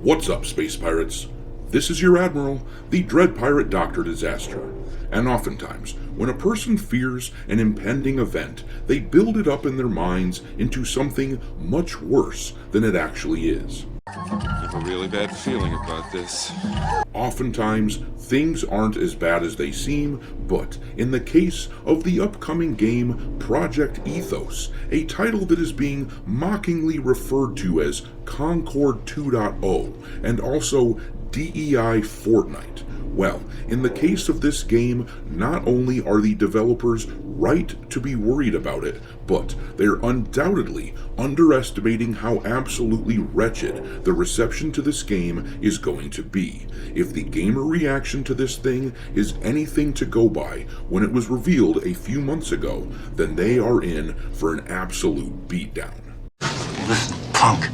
What's up, space pirates? This is your Admiral, the Dread Pirate Dr. Disaster. And oftentimes, when a person fears an impending event, they build it up in their minds into something much worse than it actually is. I have a really bad feeling about this. Oftentimes, things aren't as bad as they seem, but in the case of the upcoming game Project Ethos, a title that is being mockingly referred to as Concord 2.0 and also DEI Fortnite. Well, in the case of this game, not only are the developers right to be worried about it, but they're undoubtedly underestimating how absolutely wretched the reception to this game is going to be. If the gamer reaction to this thing is anything to go by when it was revealed a few months ago, then they are in for an absolute beatdown. Listen, punk.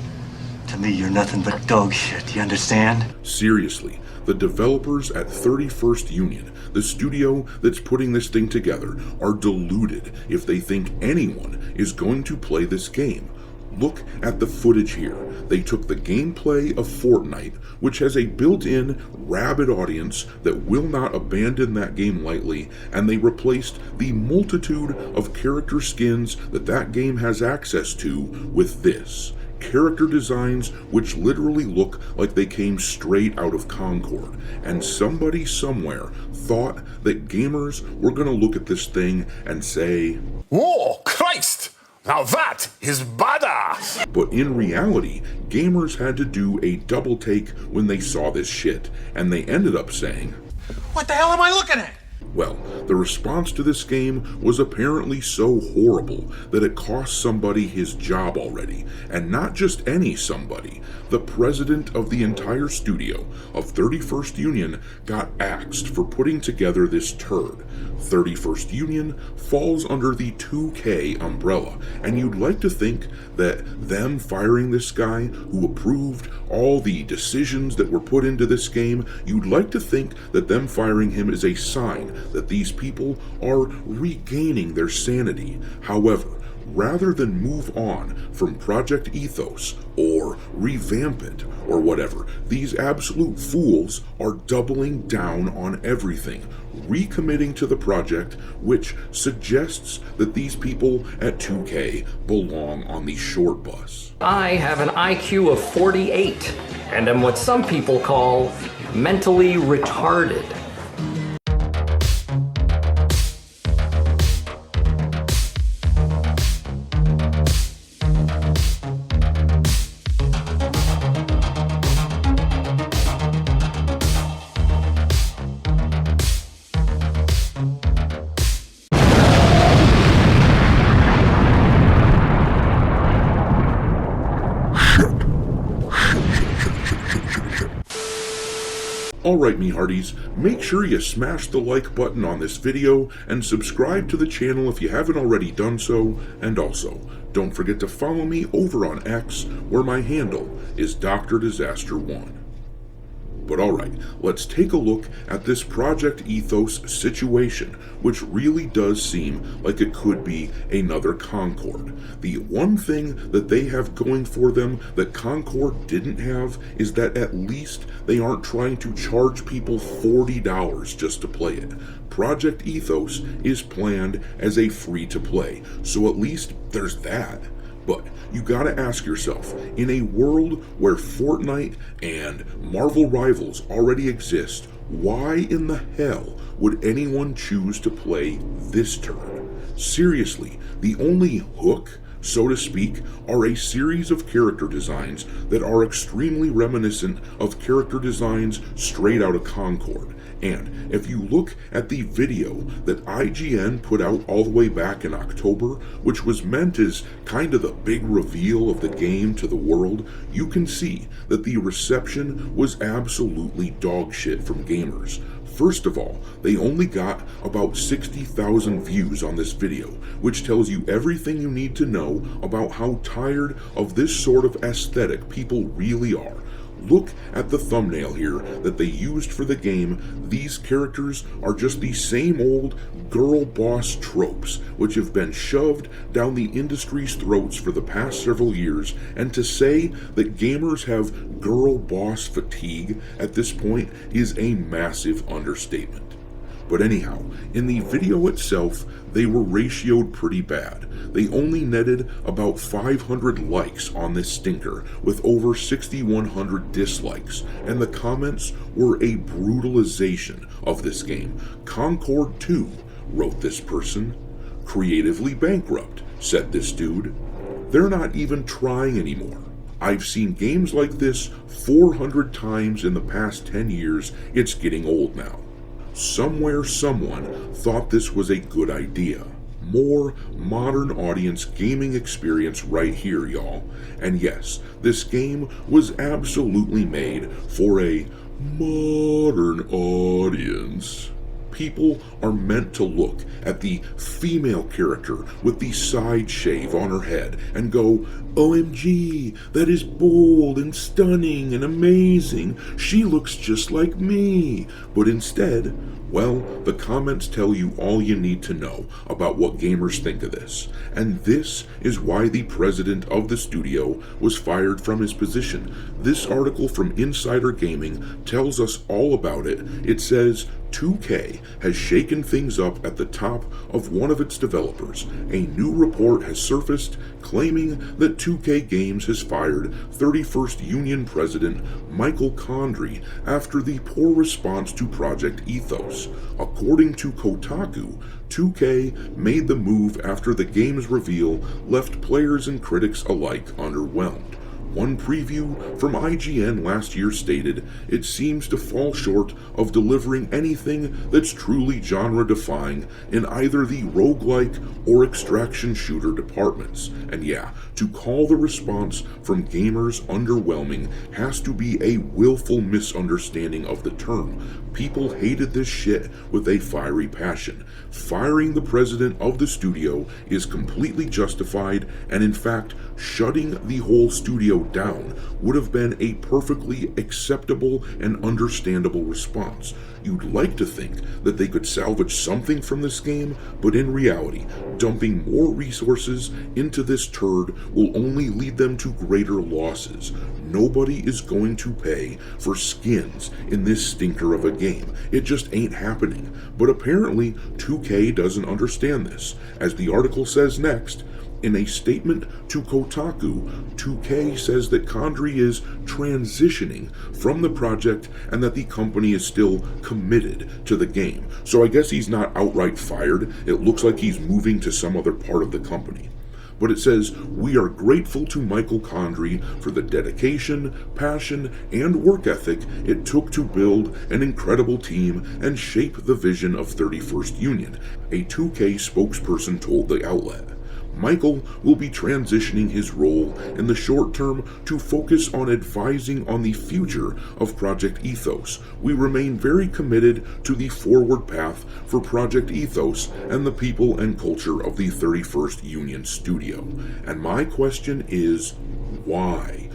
To me, you're nothing but dog shit, you understand? Seriously, the developers at 31st Union, the studio that's putting this thing together, are deluded if they think anyone is going to play this game. Look at the footage here. They took the gameplay of Fortnite, which has a built-in, rabid audience that will not abandon that game lightly, and they replaced the multitude of character skins that game has access to with this. Character designs which literally look like they came straight out of Concord, and somebody somewhere thought that gamers were going to look at this thing and say, "Whoa, Christ! Now that is badass!" But in reality, gamers had to do a double take when they saw this shit, and they ended up saying, What the hell am I looking at? well, the response to this game was apparently so horrible that it cost somebody his job already, and not just any somebody. The president of the entire studio of 31st Union got axed for putting together this turd. 31st Union falls under the 2K umbrella, and you'd like to think that them firing this guy who approved all the decisions that were put into this game, you'd like to think that them firing him is a sign that these people are regaining their sanity. However, rather than move on from Project Ethos or revamp it or whatever, these absolute fools are doubling down on everything, recommitting to the project, which suggests that these people at 2K belong on the short bus. I have an IQ of 48 and am what some people call mentally retarded. Alright, me hearties, make sure you smash the like button on this video and subscribe to the channel if you haven't already done so, and also, don't forget to follow me over on X, where my handle is Dr. Disaster 1. But alright, let's take a look at this Project Ethos situation, which really does seem like it could be another Concord. The one thing that they have going for them that Concord didn't have is that at least they aren't trying to charge people $40 just to play it. Project Ethos is planned as a free-to-play, so at least there's that. But you gotta ask yourself, in a world where Fortnite and Marvel Rivals already exist, why in the hell would anyone choose to play this turd? Seriously, the only hook, so to speak, are a series of character designs that are extremely reminiscent of character designs straight out of Concord. And if you look at the video that IGN put out all the way back in October, which was meant as kind of the big reveal of the game to the world, you can see that the reception was absolutely dog shit from gamers. First of all, they only got about 60,000 views on this video, which tells you everything you need to know about how tired of this sort of aesthetic people really are. Look at the thumbnail here that they used for the game. These characters are just the same old girl boss tropes, which have been shoved down the industry's throats for the past several years, and to say that gamers have girl boss fatigue at this point is a massive understatement. But anyhow, in the video itself, they were ratioed pretty bad. They only netted about 500 likes on this stinker, with over 6,100 dislikes, and the comments were a brutalization of this game. Concord 2, wrote this person. Creatively bankrupt, said this dude. They're not even trying anymore. I've seen games like this 400 times in the past 10 years. It's getting old now. Somewhere someone thought this was a good idea. More modern audience gaming experience right here, y'all. And yes, this game was absolutely made for a modern audience. People are meant to look at the female character with the side shave on her head and go, OMG, that is bold and stunning and amazing. She looks just like me. But instead, well, the comments tell you all you need to know about what gamers think of this. And this is why the president of the studio was fired from his position. This article from Insider Gaming tells us all about it. It says 2K has shaken things up at the top of one of its developers. A new report has surfaced claiming that 2K Games has fired 31st Union President Michael Condrey after the poor response to Project Ethos. According to Kotaku, 2K made the move after the game's reveal left players and critics alike underwhelmed. One preview from IGN last year stated, it seems to fall short of delivering anything that's truly genre-defying in either the roguelike or extraction shooter departments. And yeah, to call the response from gamers underwhelming has to be a willful misunderstanding of the term. People hated this shit with a fiery passion. Firing the president of the studio is completely justified, and in fact, shutting the whole studio down would have been a perfectly acceptable and understandable response. You'd like to think that they could salvage something from this game, but in reality, dumping more resources into this turd will only lead them to greater losses. Nobody is going to pay for skins in this stinker of a game. It just ain't happening. But apparently, 2K doesn't understand this. As the article says next, in a statement to Kotaku, 2K says that Condrey is transitioning from the project and that the company is still committed to the game. So I guess he's not outright fired. It looks like he's moving to some other part of the company. But it says, we are grateful to Michael Condrey for the dedication, passion, and work ethic it took to build an incredible team and shape the vision of 31st Union, a 2K spokesperson told the outlet. Michael will be transitioning his role in the short term to focus on advising on the future of Project Ethos. We remain very committed to the forward path for Project Ethos and the people and culture of the 31st Union studio. And my question is, why?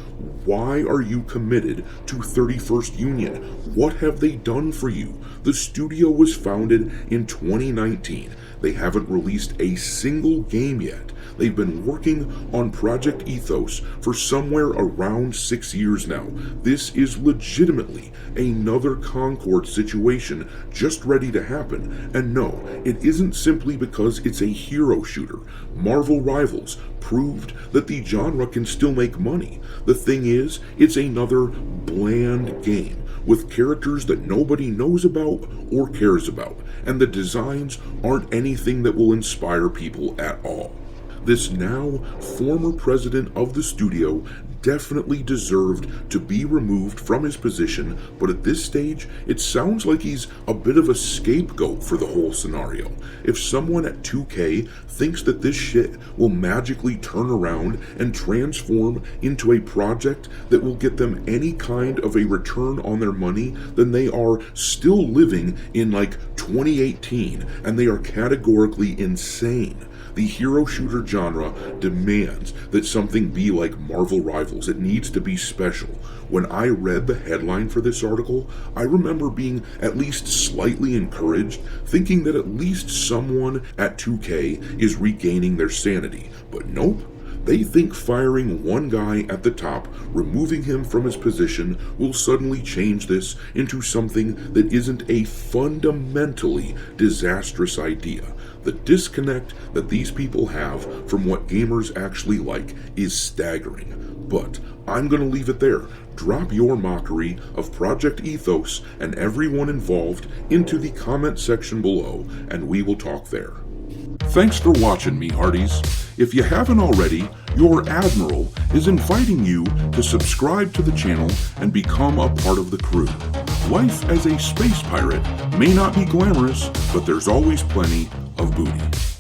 Why are you committed to 31st Union? What have they done for you? The studio was founded in 2019. They haven't released a single game yet. They've been working on Project Ethos for somewhere around 6 years now. This is legitimately another Concord situation just ready to happen. And no, it isn't simply because it's a hero shooter. Marvel Rivals proved that the genre can still make money. The thing is, it's another bland game with characters that nobody knows about or cares about, and the designs aren't anything that will inspire people at all. This now former president of the studio definitely deserved to be removed from his position, but at this stage, it sounds like he's a bit of a scapegoat for the whole scenario. If someone at 2K thinks that this shit will magically turn around and transform into a project that will get them any kind of a return on their money, then they are still living in like 2018, and they are categorically insane. The hero shooter genre demands that something be like Marvel Rivals. It needs to be special. When I read the headline for this article, I remember being at least slightly encouraged, thinking that at least someone at 2K is regaining their sanity. But nope. They think firing one guy at the top, removing him from his position, will suddenly change this into something that isn't a fundamentally disastrous idea. The disconnect that these people have from what gamers actually like is staggering. But I'm going to leave it there. Drop your mockery of Project Ethos and everyone involved into the comment section below, and we will talk there. Thanks for watching, me hearties. If you haven't already, your Admiral is inviting you to subscribe to the channel and become a part of the crew. Life as a space pirate may not be glamorous, but there's always plenty of booty.